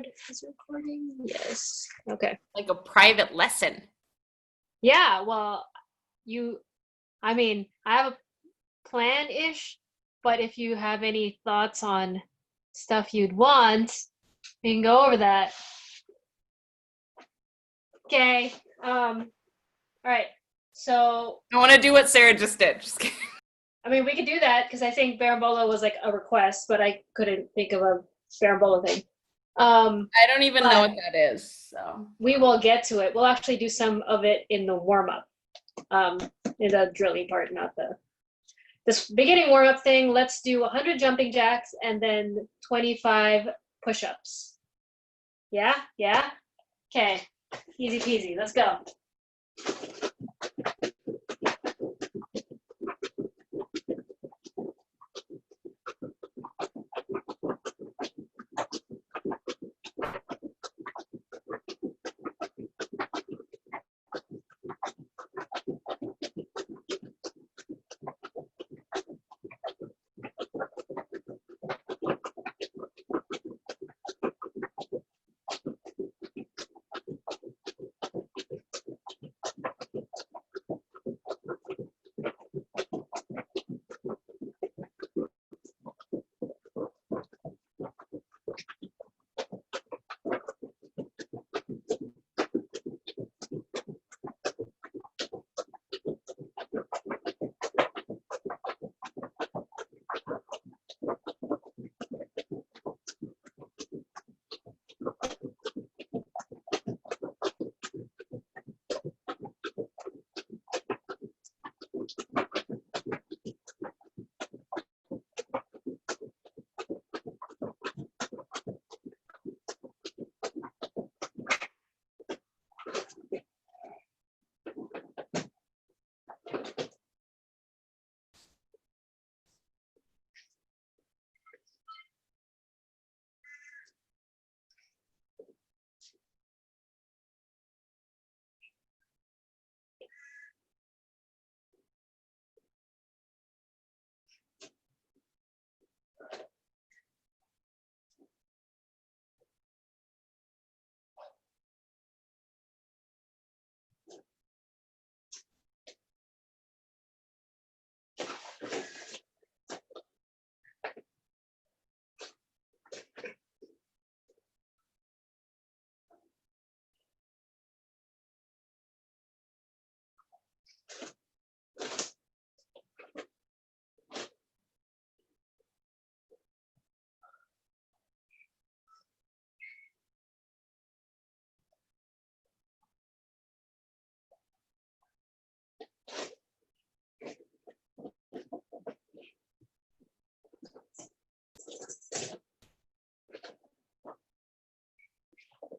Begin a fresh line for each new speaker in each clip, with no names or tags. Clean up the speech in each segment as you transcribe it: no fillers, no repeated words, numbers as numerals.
record. Is it recording? Yes. Okay.
Like a private lesson.
Yeah, well, I mean, I have a plan-ish, but if you have any thoughts on stuff you'd want, we can go over that. Okay. All right. So
I want to do what Sarah just did. Just kidding.
I mean, we could do that because I think Berimbolo was like a request, but I couldn't think of a Berimbolo thing.
I don't even know what that is. So
we will get to it. We'll actually do some of it in the warm-up, in the drilling part, not this beginning warm-up thing. Let's do 100 jumping jacks and then 25 push-ups. Yeah? Yeah? Okay. Easy peasy. Let's go.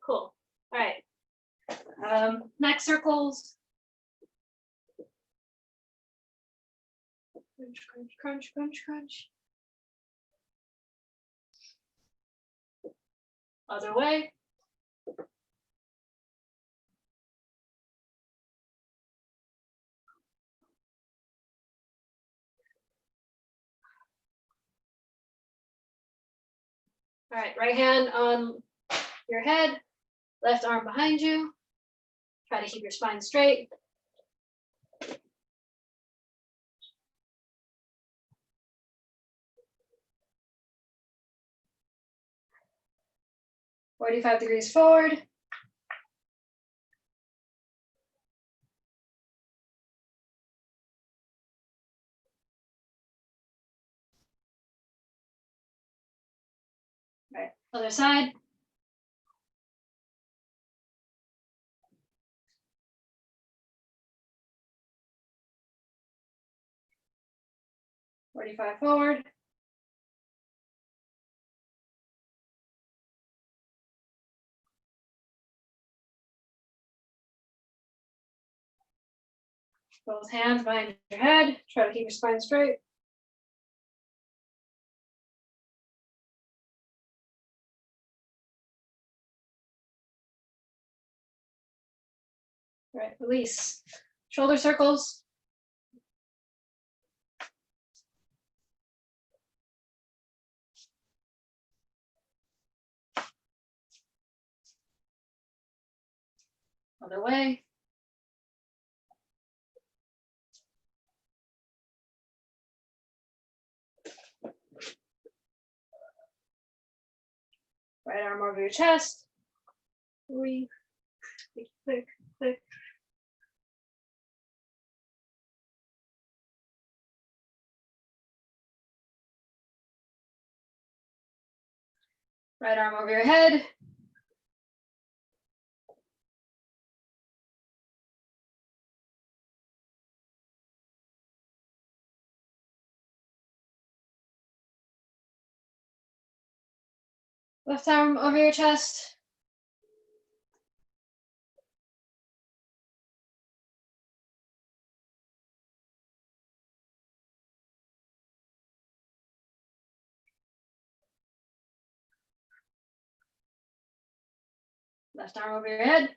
Cool. All right. Neck circles. Crunch, crunch, crunch, crunch, crunch. Other way. All right, right hand on your head, left arm behind you. Try to keep your spine straight. "45 degrees forward. Right, other side. "45 forward. Both hands behind your head. Try to keep your spine straight. All right, release. Shoulder circles. Other way. Right arm over your chest. Click, click, click. Right arm over your head. Left arm over your chest. Left arm over your head.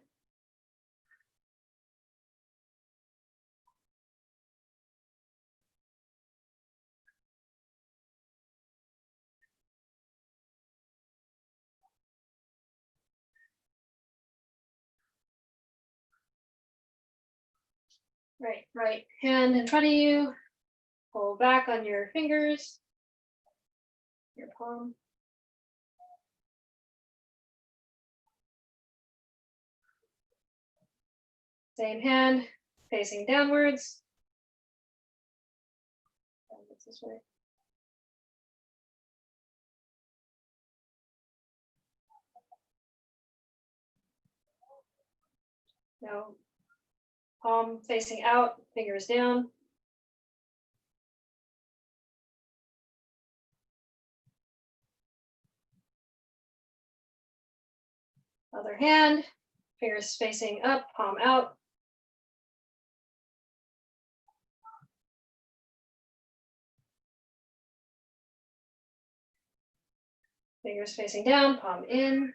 Right hand in front of you. Pull back on your fingers, your palm. Same hand, facing downwards. This way. Now, palm facing out, fingers down. Other hand, fingers facing up, palm out. Fingers facing down, palm in.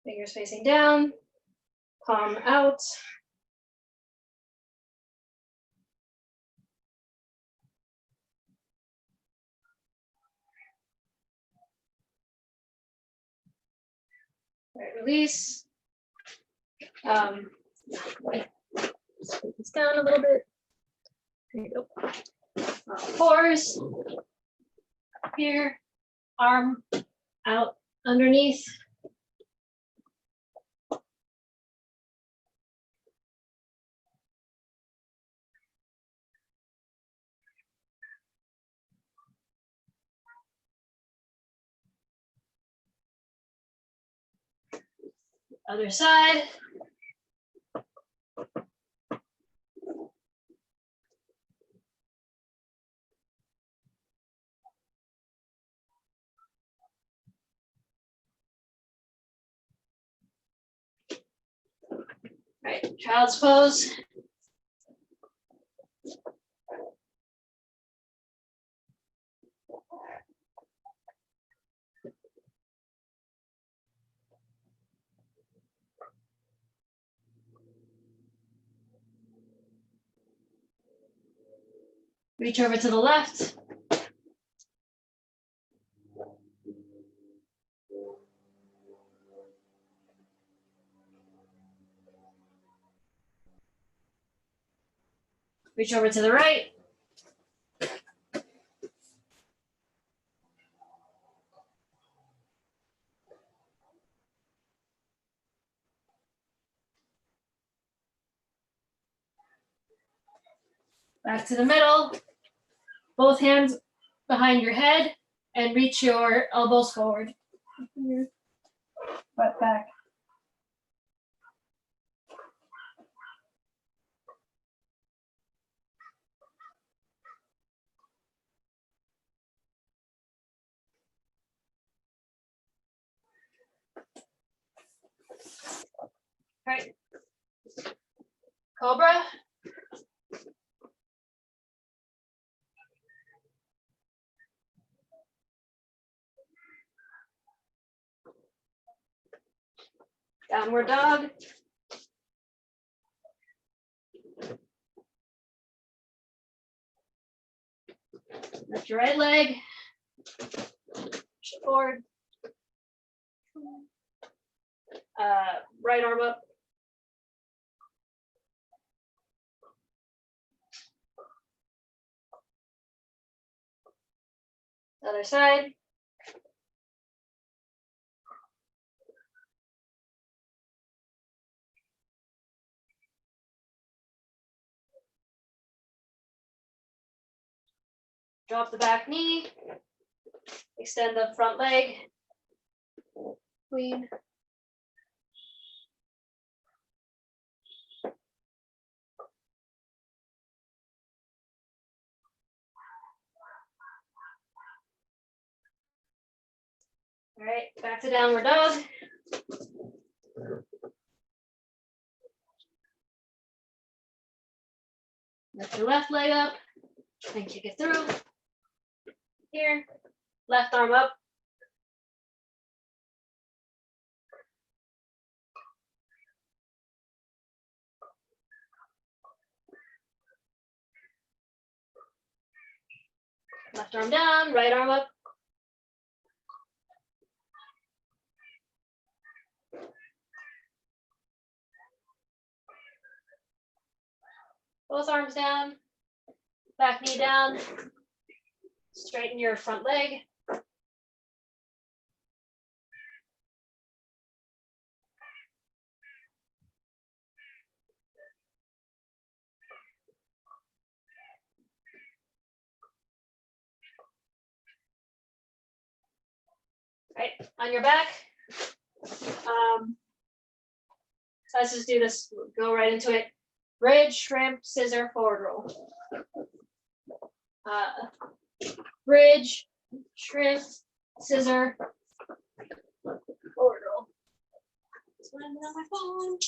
Fingers facing down, palm out. Right, release. Scoot this down a little bit. There you go. Fours. Here, arm out underneath. Other side. All right, child's pose. Reach over to the left. Reach over to the right. Back to the middle. Both hands behind your head and reach your elbows forward. Butt back. All right. Cobra. Downward dog. Lift your right leg. Push it forward. Right arm up. Other side. Drop the back knee. Extend the front leg. Queen. All right, back to downward dog. Lift your left leg up and kick it through. Here, left arm up. Left arm down, right arm up. Both arms down, back knee down. Straighten your front leg. Right, on your back. So let's just do this, go right into it. Bridge, shrimp, scissor, forward roll. Bridge, shrimp, scissor, forward roll. Just landing on my phone.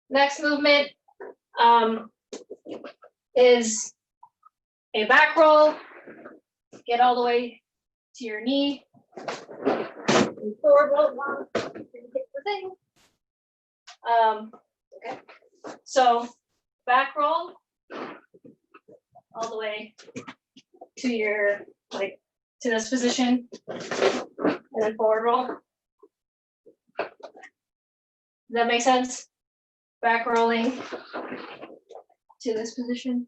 Next movement is a back roll. Get all the way to your knee. And forward roll. Hit the thing. Okay. So back roll all the way to your to this position, and then forward roll. Does that make sense? Back rolling to this position.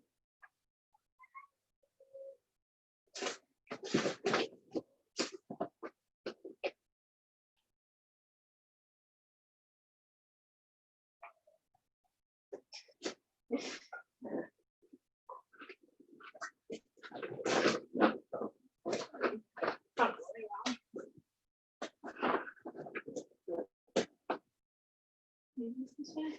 This way.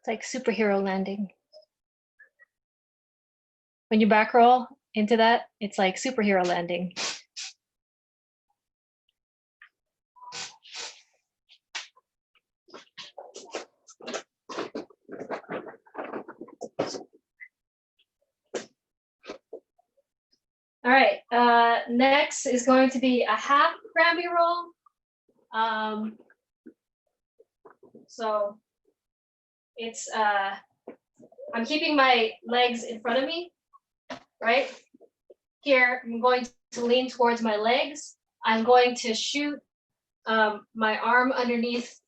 It's like superhero landing. When you back roll into that, it's like superhero landing. All right, next is going to be a half Grammy roll. So it's, I'm keeping my legs in front of me, right? Here, I'm going to lean towards my legs. I'm going to shoot my arm underneath,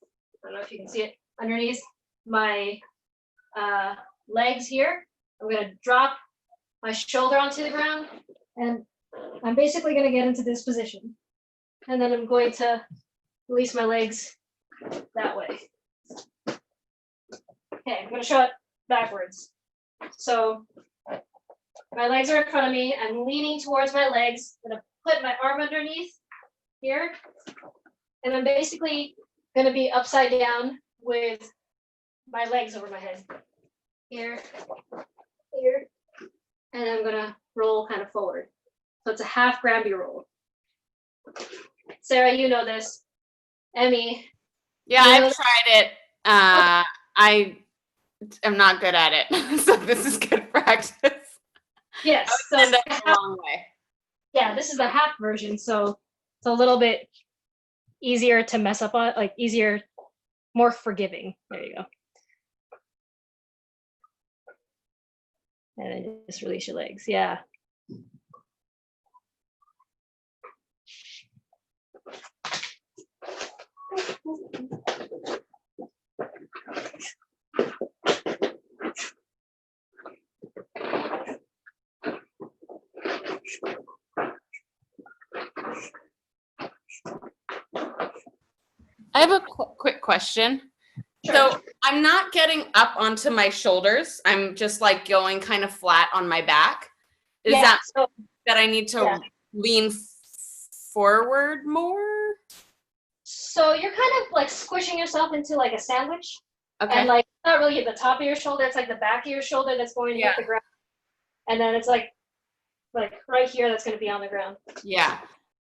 I don't know if you can see it, underneath my legs here. I'm gonna drop my shoulder onto the ground, and I'm basically gonna get into this position. And then I'm going to release my legs that way. Okay, I'm gonna show it backwards. So my legs are in front of me. I'm leaning towards my legs. I'm gonna put my arm underneath here. And I'm basically gonna be upside down with my legs over my head. Here, here. And I'm gonna roll kind of forward. So it's a half Granby roll. Sarah, you know this. Emmy.
Yeah, I've tried it. I am not good at it. So this is good practice.
Yes. So
end up a long way.
Yeah, this is the half version, so it's a little bit easier to mess up on, like easier, more forgiving. There you go. And then just release your legs. Yeah.
I have a quick question.
Sure.
So I'm not getting up onto my shoulders. I'm just like going kind of flat on my back. Is that
so,
that I need to lean forward more?
So you're kind of like squishing yourself into like a sandwich.
Okay.
And like not really at the top of your shoulder, it's like the back of your shoulder that's going to hit the ground. And then it's like right here that's going to be on the ground.
Yeah.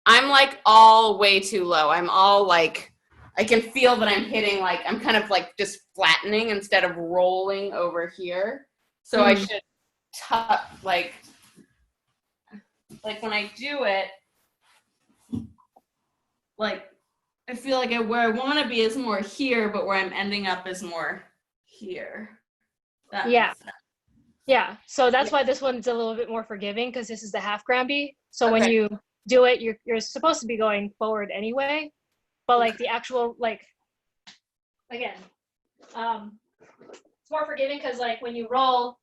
I'm like all way too low. I'm all like, I can feel that I'm hitting, like, I'm kind of like just flattening instead of rolling over here. So I should tuck, like when I do it, like, I feel like where I want to be is more here, but where I'm ending up is more here. That makes sense.
Yeah. So that's why this one's a little bit more forgiving, because this is the half Granby. So when you do it, you're supposed to be going forward anyway. But like the actual, like, again, it's more forgiving because like when you roll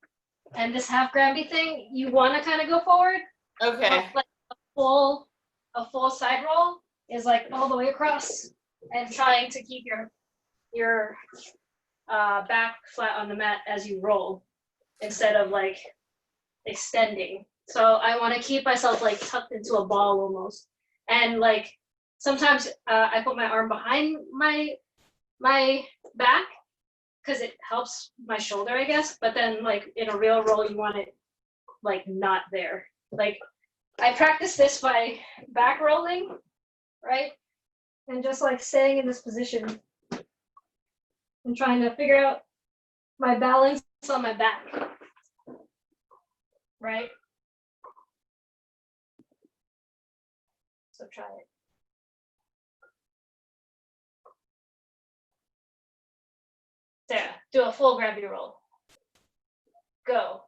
and this half Granby thing, you want to kind of go forward.
Okay.
But, like a full side roll is like all the way across and trying to keep your back flat on the mat as you roll instead of like extending. So I want to keep myself like tucked into a ball almost. And like sometimes I put my arm behind my back because it helps my shoulder, I guess. But then like in a real roll, you want it like not there. Like I practice this by back rolling, right? And just like staying in this position and trying to figure out my balance on my back, right? So try it. Sarah, do a full gravity roll. Go.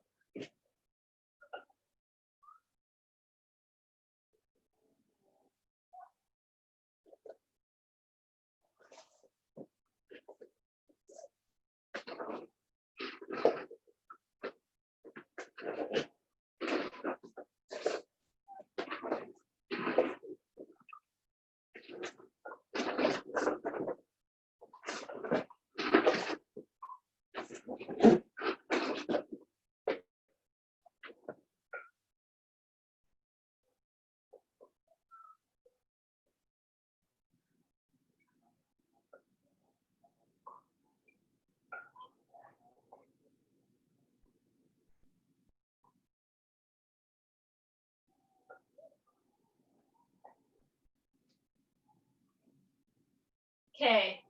Okay.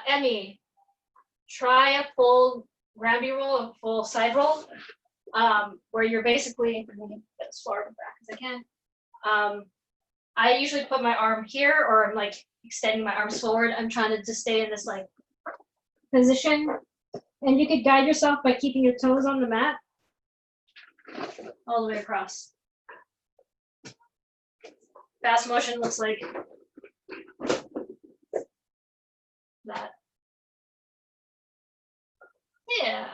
Emmy, try a full Granby roll, a full side roll, where you're basically, I'm gonna get as far back as I can. I usually put my arm here, or I'm like extending my arms forward. I'm trying to just stay in this like position. And you could guide yourself by keeping your toes on the mat all the way across. Fast motion looks like that. Yeah.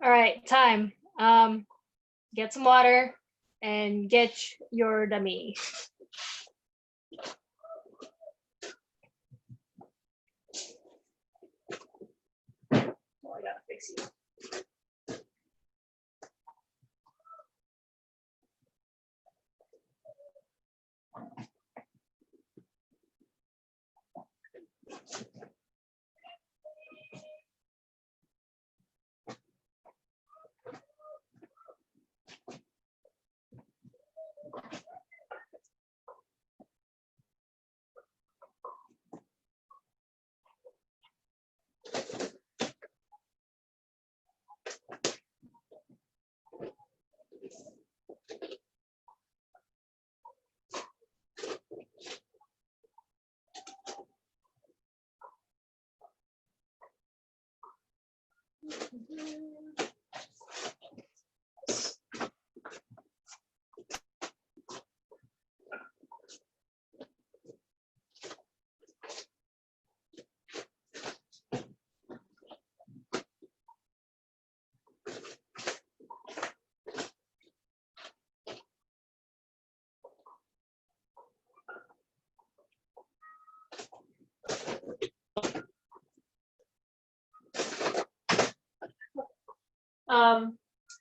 All right, time. Get some water and get your dummy. Oh, I gotta fix you.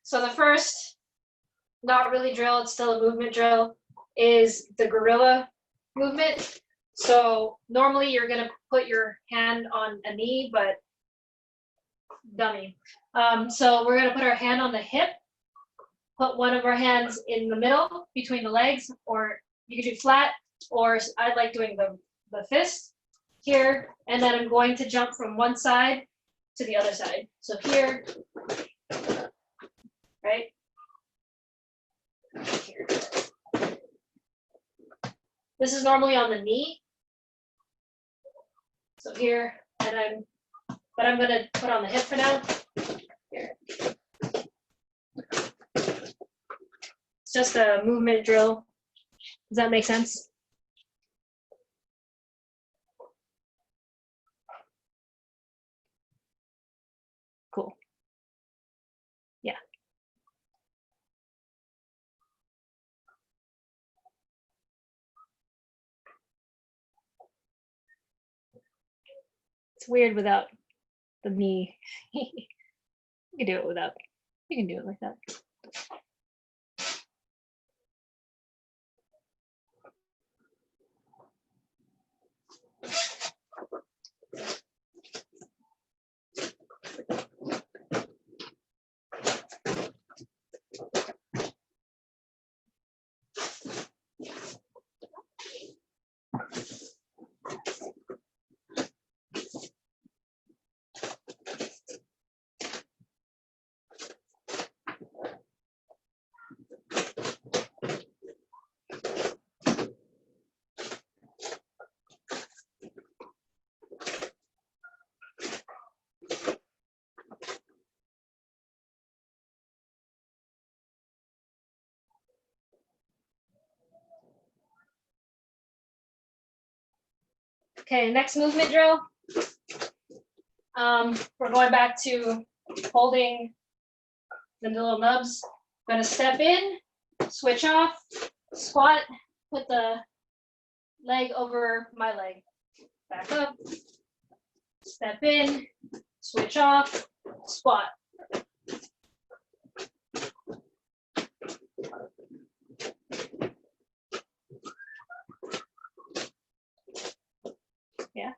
So the first, not really drill, it's still a movement drill, is the gorilla movement. So normally you're gonna put your hand on a knee, but dummy. So we're gonna put our hand on the hip, put one of our hands in the middle between the legs, or you could do flat, or I like doing the fist here, and then I'm going to jump from one side to the other side. So here, right? Here. This is normally on the knee. So here, and I'm gonna put on the hip for now. Here. It's just a movement drill. Does that make sense? Cool. Yeah. It's weird without the knee. You can do it without. You can do it like that. Okay, next movement drill. We're going back to holding the little nubs, Gonna step in, switch off, squat, put the leg over my leg. Back up, step in, switch off, squat. Yeah.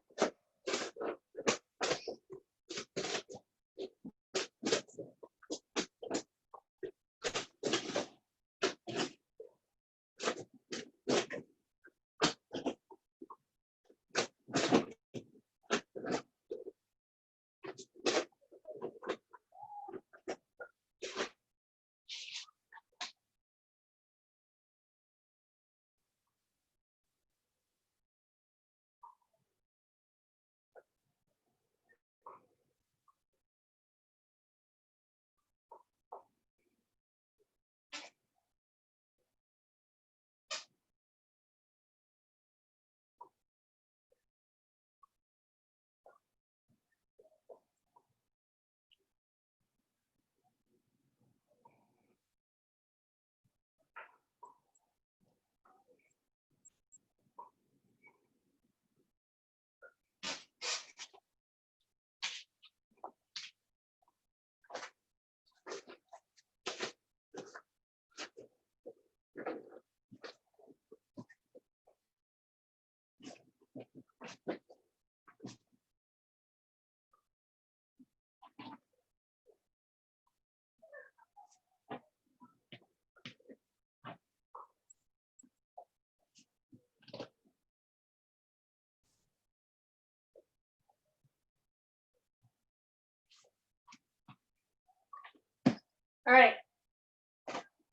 All right.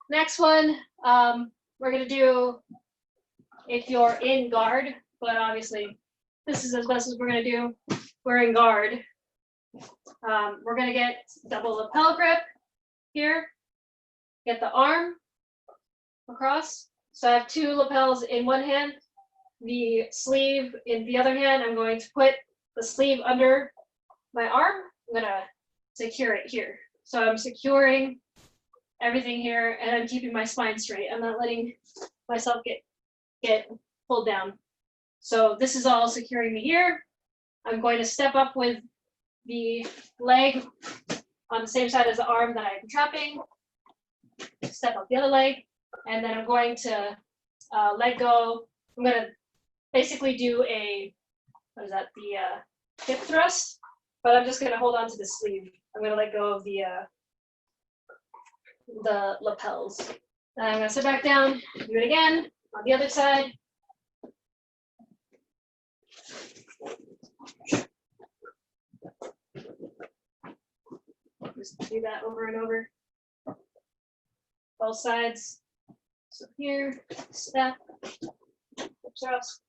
Next one, we're gonna do if you're in guard, but obviously this is as best as we're gonna do. We're in guard. We're gonna get double lapel grip here. Get the arm across. So I have two lapels in one hand, the sleeve in the other hand. I'm going to put the sleeve under my arm. I'm gonna secure it here. So I'm securing everything here and I'm keeping my spine straight. I'm not letting myself get pulled down. So this is all securing me here. I'm going to step up with the leg on the same side as the arm that I'm trapping. Step up the other leg, and then I'm going to let go. I'm going to basically do a, what is that, the hip thrust, but I'm just going to hold on to the sleeve. I'm going to let go of the lapels. And I'm going to sit back down, do it again on the other side. Just do that over and over. Both sides. So here, step, hip thrust.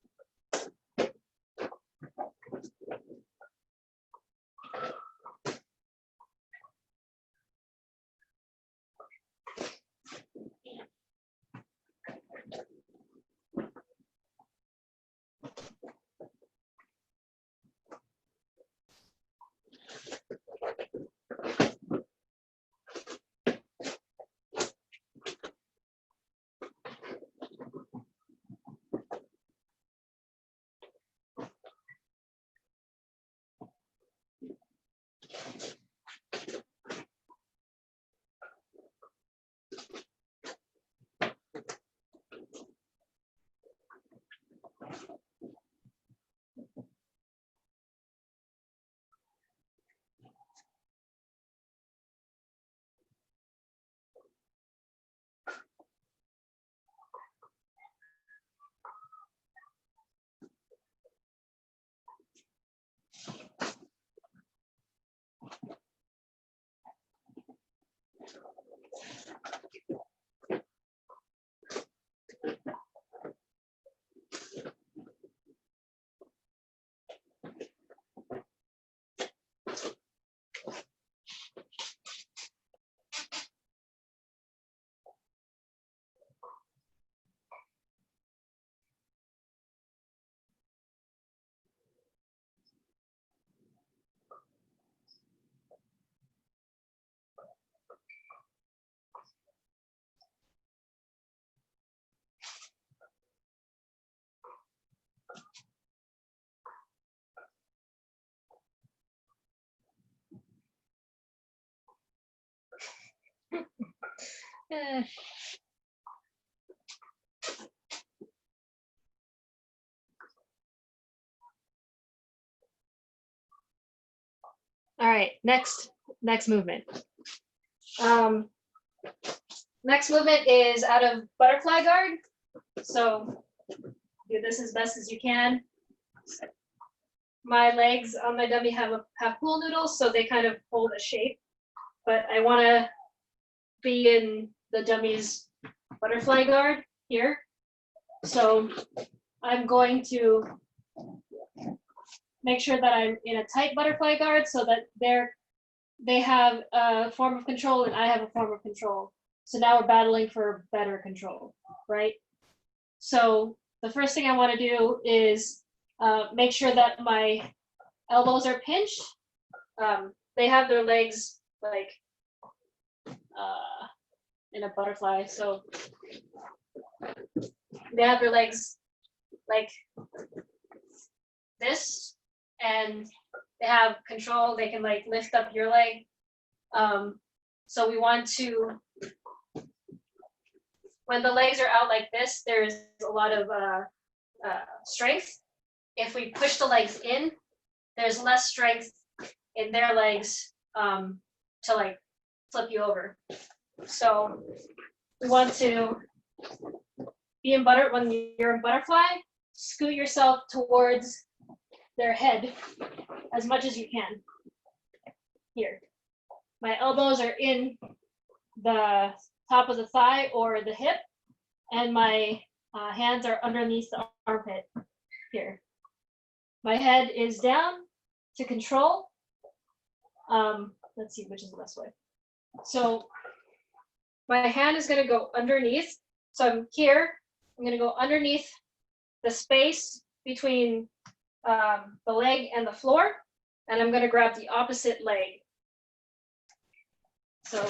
All right, next movement. Next movement is out of butterfly guard. So do this as best as you can. My legs on my dummy have pool noodles, so they kind of hold a shape. But I want to be in the dummy's butterfly guard here. So I'm going to make sure that I'm in a tight butterfly guard so that they have a form of control and I have a form of control. So now we're battling for better control, right? So the first thing I want to do is make sure that my elbows are pinched. They have their legs like in a butterfly, so they have their legs like this, and they have control. They can like lift up your leg. So we want to, when the legs are out like this, there's a lot of strength. If we push the legs in, there's less strength in their legs to like flip you over. So we want to be in when you're in butterfly, scoot yourself towards their head as much as you can. Here. My elbows are in the top of the thigh or the hip, and my hands are underneath the armpit here. My head is down to control. Let's see which is the best way. So my hand is going to go underneath. So I'm here. I'm going to go underneath the space between the leg and the floor, and I'm going to grab the opposite leg. So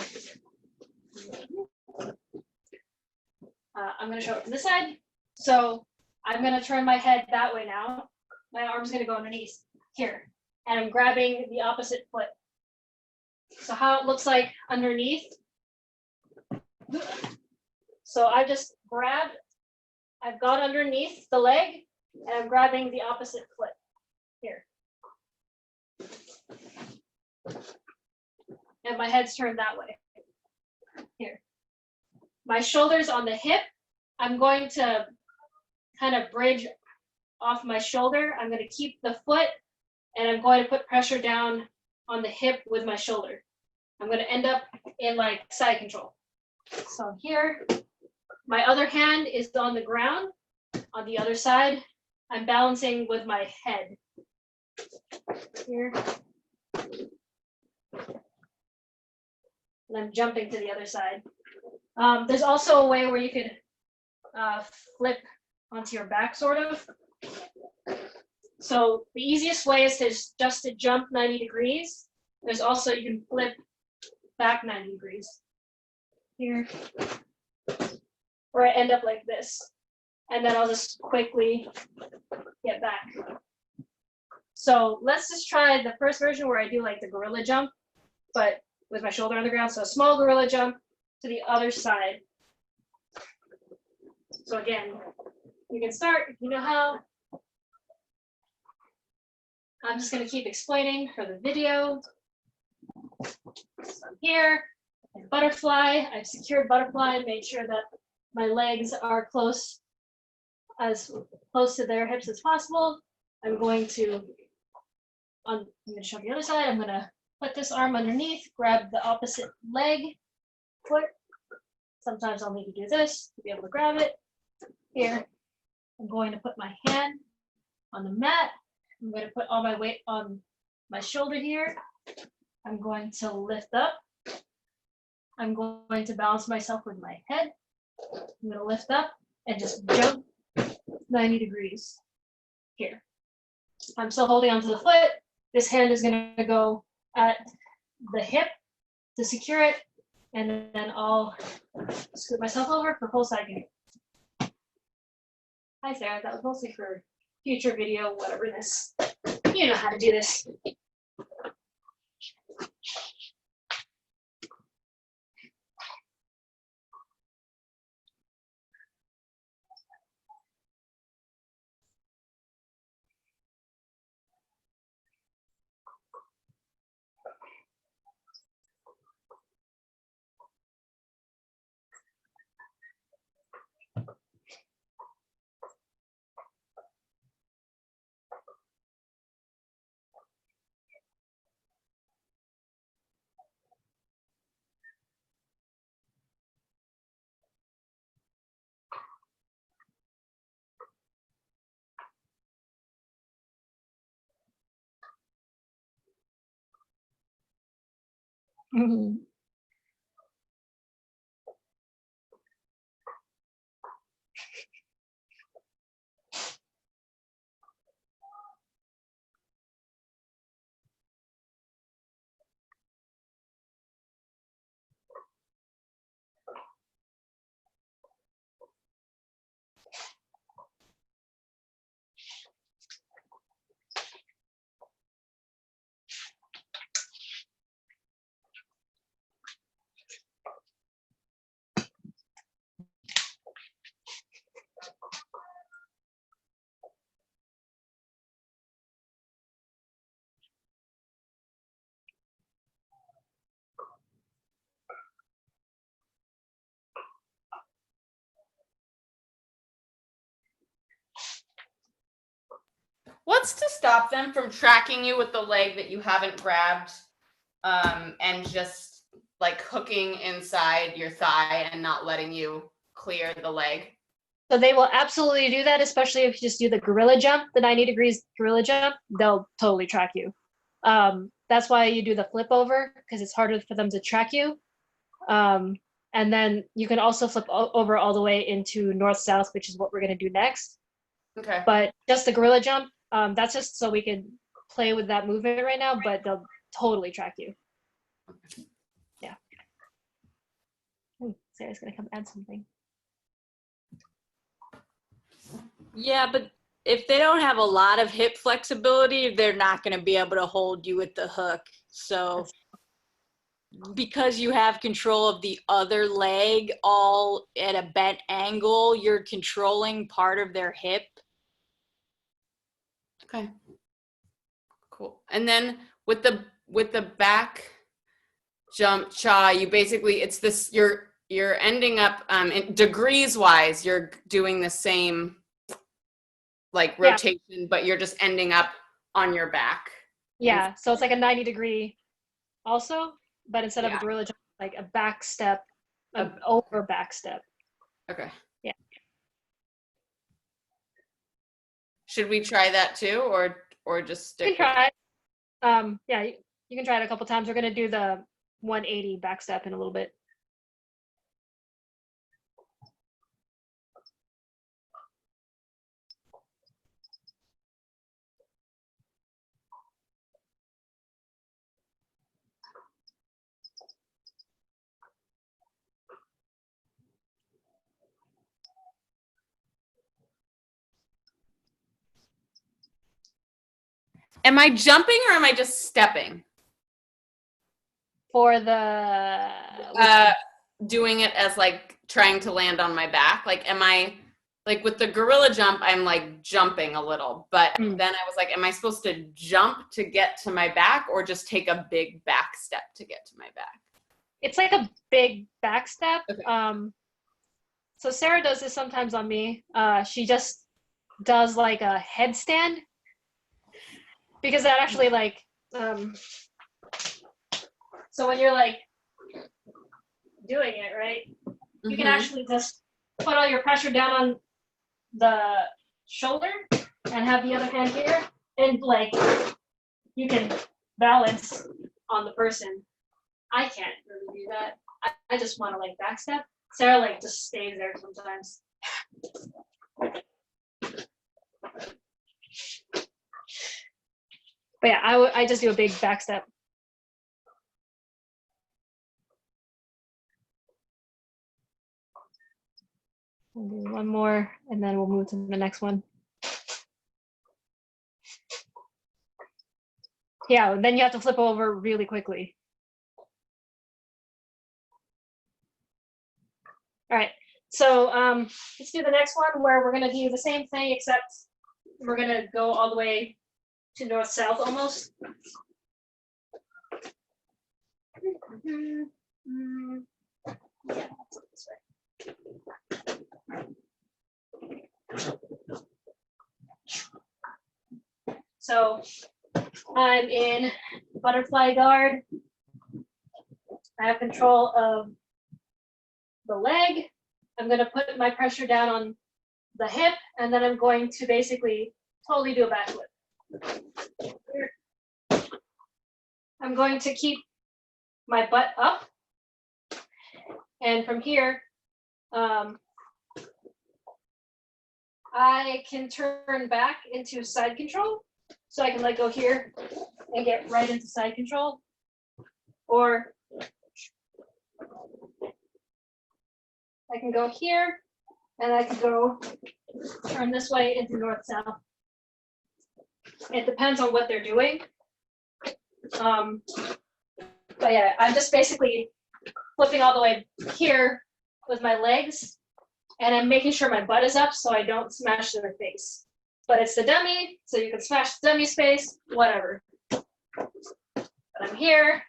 I'm going to show it from this side. So I'm going to turn my head that way now. My arm's going to go underneath here, and I'm grabbing the opposite foot. So how it looks like underneath. So I just grabbed, I've got underneath the leg, and I'm grabbing the opposite foot here. And my head's turned that way. Here. My shoulder's on the hip. I'm going to kind of bridge off my shoulder. I'm going to keep the foot, and I'm going to put pressure down on the hip with my shoulder. I'm going to end up in like side control. So here, my other hand is on the ground. On the other side, I'm balancing with my head. Here. And I'm jumping to the other side. There's also a way where you could flip onto your back, sort of. So the easiest way is just to jump 90 degrees. There's also, you can flip back 90 degrees. Here. Where I end up like this. And then I'll just quickly get back. So let's just try the first version where I do like the gorilla jump, but with my shoulder on the ground. So a small gorilla jump to the other side. So again, you can start if you know how. I'm just going to keep explaining for the video. So I'm here, and butterfly. I've secured butterfly, made sure that my legs are as close to their hips as possible. I'm going to show the other side. I'm going to put this arm underneath, grab the opposite leg, foot. Sometimes I'll need to do this to be able to grab it. Here, I'm going to put my hand on the mat. I'm going to put all my weight on my shoulder here. I'm going to lift up. I'm going to balance myself with my head. I'm going to lift up and just jump 90 degrees here. I'm still holding onto the foot. This hand is going to go at the hip to secure it, and then I'll scoot myself over for full side kick. Hi Sarah, that was mostly for future video, whatever this. You know how to do this. Mhm.
What's to stop them from tracking you with the leg that you haven't grabbed, and just like hooking inside your thigh and not letting you clear the leg?
So they will absolutely do that, especially if you just do the gorilla jump, the 90 degrees gorilla jump, they'll totally track you. That's why you do the flip over, because it's harder for them to track you. And then you can also flip over all the way into north-south, which is what we're going to do next.
Okay.
But just the gorilla jump, that's just so we can play with that movement right now, but they'll totally track you. Yeah. Sarah's going to come add something.
Yeah, but if they don't have a lot of hip flexibility, they're not going to be able to hold you with the hook. So because you have control of the other leg all at a bent angle, you're controlling part of their hip.
Okay. Cool. And then with the back jump cha, you basically, it's this, you're ending up in degrees wise, you're doing the same like rotation, but you're just ending up on your back.
Yeah, so it's like a 90 degree also, but instead of a gorilla jump, like a back step, an over back step.
Okay.
Yeah.
Should we try that too, or just stick?
You can try it. Yeah, you can try it a couple times. We're gonna do the 180 back step in a little bit.
Am I jumping or am I just stepping?
For the
doing it as like trying to land on my back. Like, am I like with the gorilla jump? I'm like jumping a little, but then I was like, am I supposed to jump to get to my back, or just take a big back step to get to my back?
It's like a big back step.
Okay.
So Sarah does this sometimes on me. She just does like a headstand, because that actually like so when you're like doing it, right, you can actually just put all your pressure down on the shoulder and have the other hand here, and like you can balance on the person. I can't really do that. I just want to like backstep. Sarah like just stays there sometimes. But yeah, I just do a big backstep. We'll do one more, and then we'll move to the next one. Yeah, then you have to flip over really quickly. All right, so let's do the next one, where we're gonna do the same thing, except we're gonna go all the way to north-south almost. Yeah, let's go this way. So I'm in butterfly guard. I have control of the leg. I'm going to put my pressure down on the hip, and then I'm going to basically totally do a backflip. I'm going to keep my butt up. And from here, I can turn back into side control. So I can let go here and get right into side control. Or I can go here and I can go turn this way into north-south. It depends on what they're doing. But yeah, I'm just basically flipping all the way here with my legs, and I'm making sure my butt is up so I don't smash in the face. But it's the dummy, so you can smash the dummy's face, whatever. But I'm here.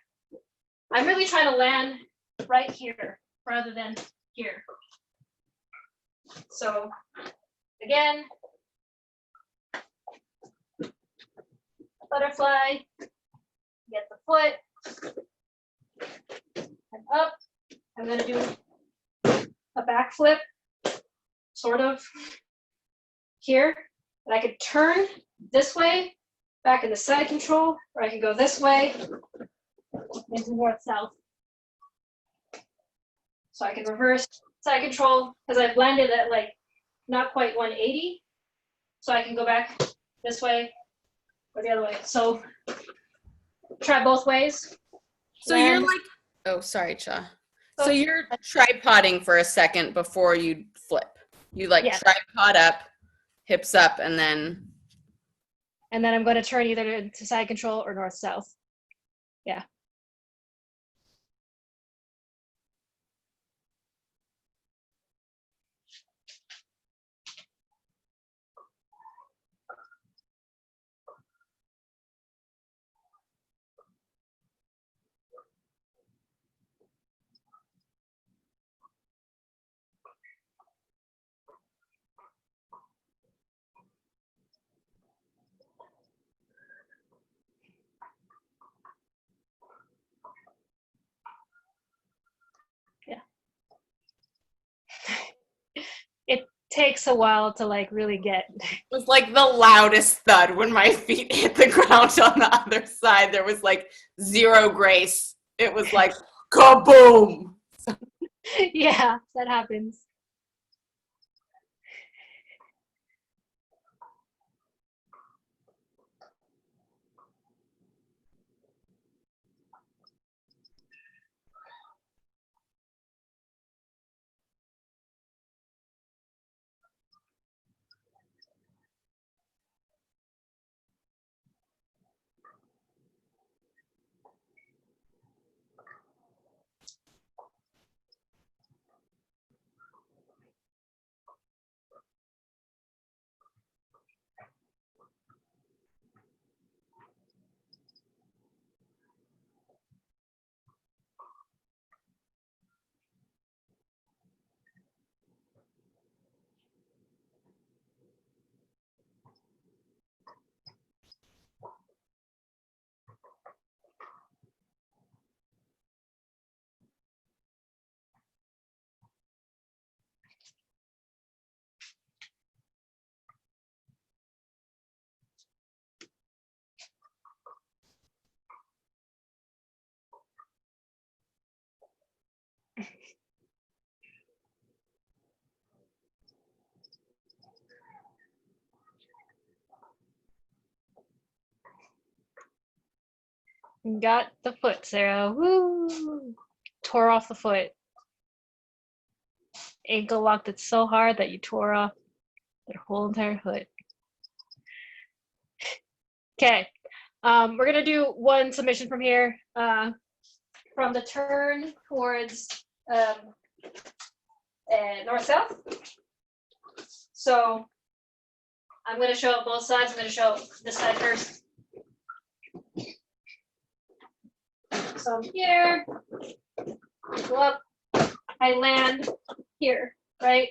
I'm really trying to land right here rather than here. So again, butterfly, get the foot, and up. I'm gonna do a backflip, sort of, here. And I could turn this way, back into side control, or I can go this way, into north-south. So I can reverse side control, because I've landed at like not quite 180. So I can go back this way or the other way. So try both ways.
So
Land.
you're like, oh, sorry, Cha. So you're tripoding for a second before you flip. You like tripod up, hips up, and then
I'm going to turn either to side control or north-south. Yeah. It takes a while to like really get.
it was like the loudest thud when my feet hit the ground on the other side. There was like zero grace. It was like kaboom.
Yeah, that happens. Got the foot, Sarah. Woo! Tore off the foot. Ankle locked it so hard that you tore off their whole entire foot. Okay. We're gonna do one submission from here. From the turn towards north-south. So I'm gonna show up both sides. I'm gonna show this side first. So I'm here, go up, I land here, right?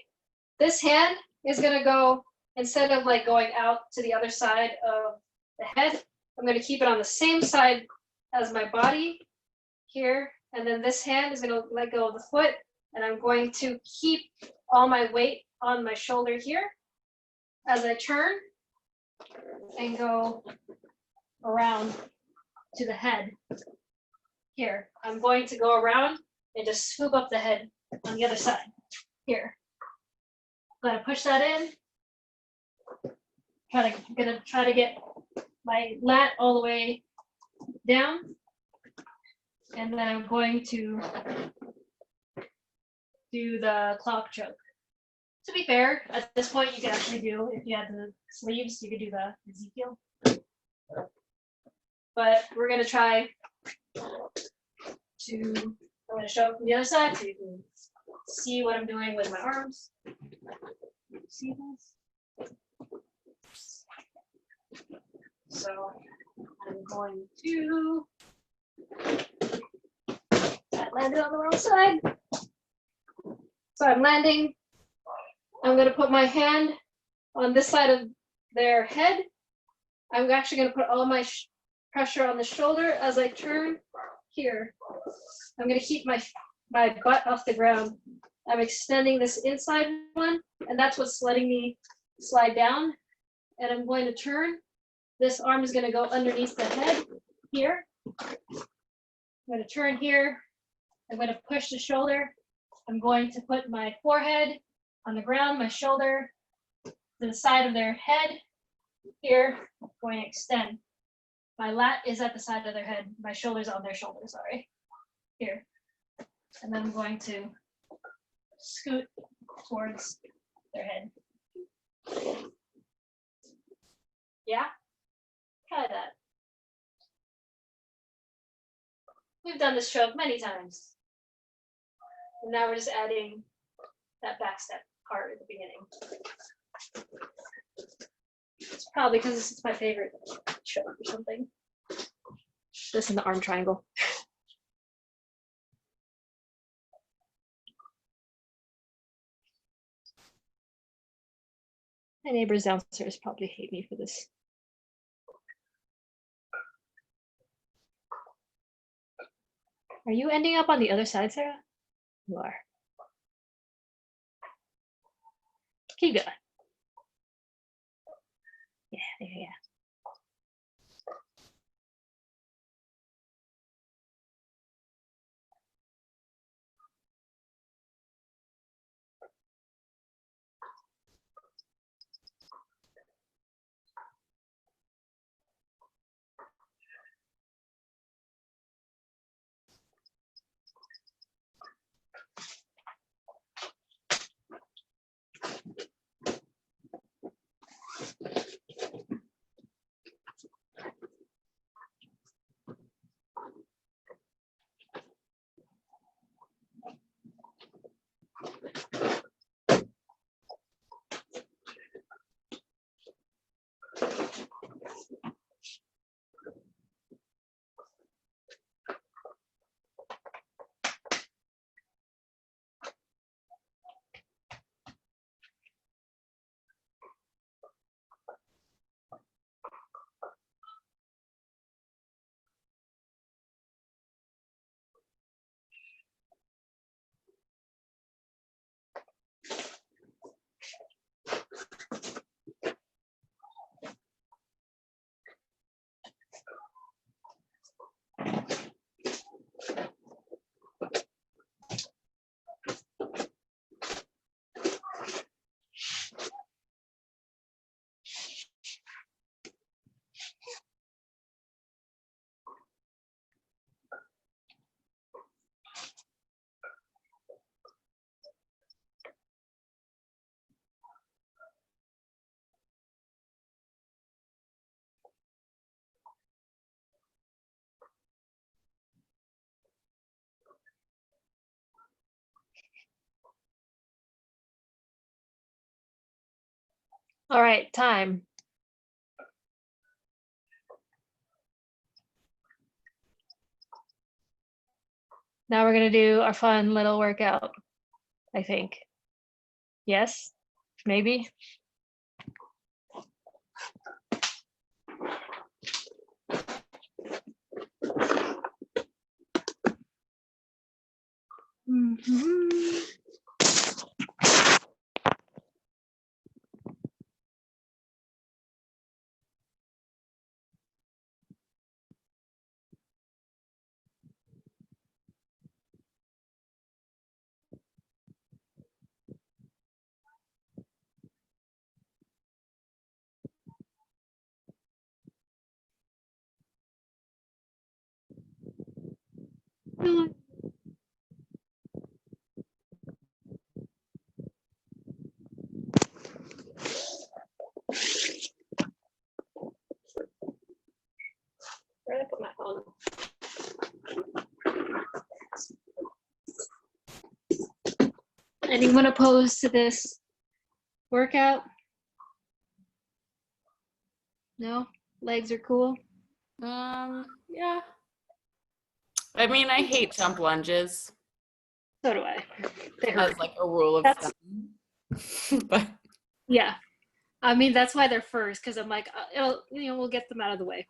This hand is gonna go, instead of like going out to the other side of the head, I'm gonna keep it on the same side as my body here. And then this hand is gonna let go of the foot, and I'm going to keep all my weight on my shoulder here as I turn and go around to the head Here, I'm going to go around and just scoop up the head on the other side. Here. I'm gonna push that in. Gonna try to get my lat all the way down. And then I'm going to do the clock choke. To be fair, at this point you can actually do, if you had the sleeves, you could do the Ezekiel. But we're gonna try to, I'm gonna show it from the other side so you can see what I'm doing with my arms. See this? So I'm going to, that landed on the wrong side. So I'm landing. I'm gonna put my hand on this side of their head. I'm actually gonna put all my pressure on the shoulder as I turn here. I'm gonna keep my butt off the ground. I'm extending this inside one, and that's what's letting me slide down. And I'm going to turn. This arm is gonna go underneath the head here. I'm gonna turn here. I'm gonna push the shoulder. I'm going to put my forehead on the ground, my shoulder to the side of their head. Here, I'm going to extend. My lat is at the side of their head. My shoulder's on their shoulder, sorry. Here. And then I'm going to scoot towards their head. Yeah? Try that. We've done this choke many times. And now we're just adding that back step part at the beginning. It's probably because this is my favorite choke or something. This and the arm triangle. My neighbors downstairs probably hate me for this. Are you ending up on the other side, Sarah? You are. Keep going. Yeah. All right, time. Now we're gonna do our fun little workout, I think. Yes, maybe. Mm-hmm. Where did I put my phone? Anyone opposed to this workout? No? Legs are cool?
Yeah. I mean, I hate jump lunges
So do I. They hurt.
as like a rule of
That's-
thumb. But
Yeah. I mean, that's why they're first, because I'm like, we'll get them out of the way.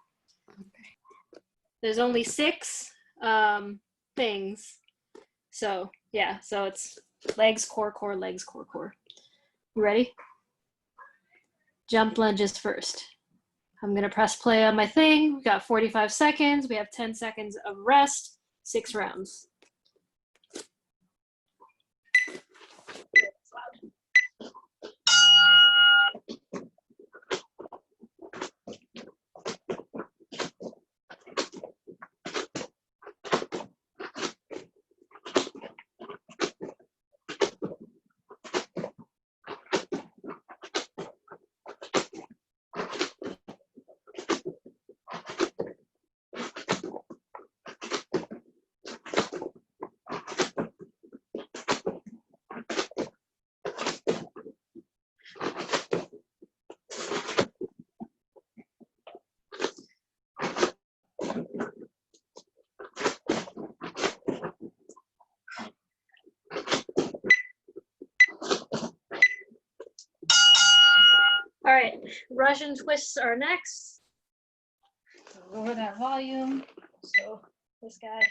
There's only 6 things. So, yeah, so it's legs, core, core, legs, core, core. You ready? Jump lunges first. I'm going to press play on my thing. We've got 45 seconds. We have 10 seconds of rest, 6 rounds. All right, Russian twists are next. Lower that volume. So this guy.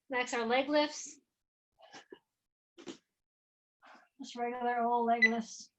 Next are leg lifts. Just regular old leg lifts.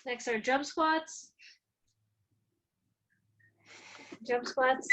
Next are jump squats. Jump squats.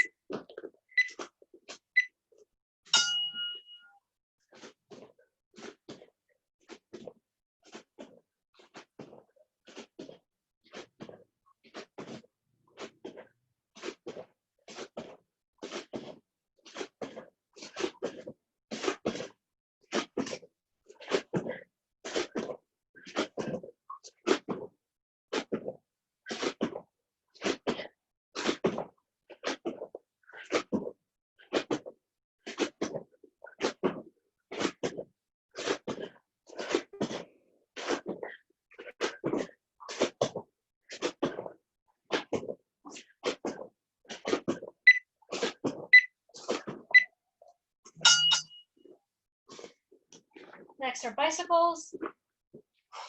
Next are bicycles.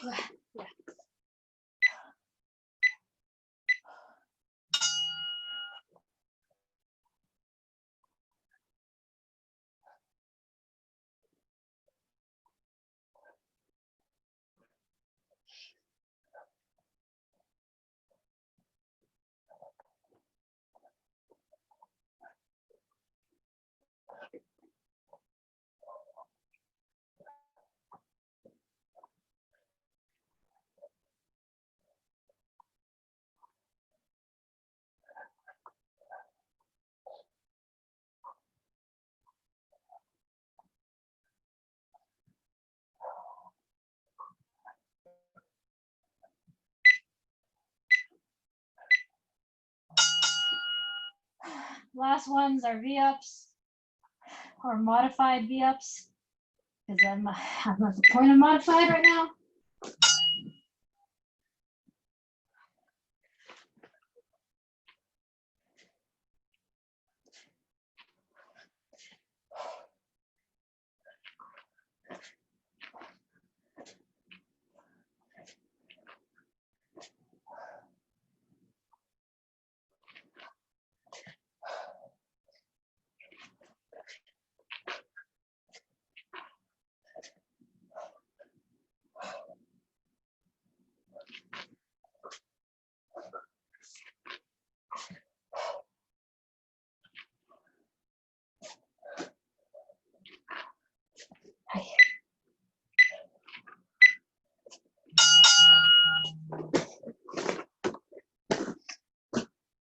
Yeah. last ones are V-ups or modified V-ups. Because I'm at the point of modified right now.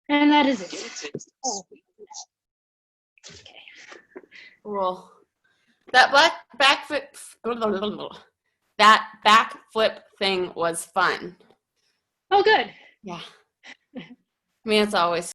And that is it. Oh. Okay.
Cool. That back flip thing was fun.
Oh, good.
Yeah. I mean, it's always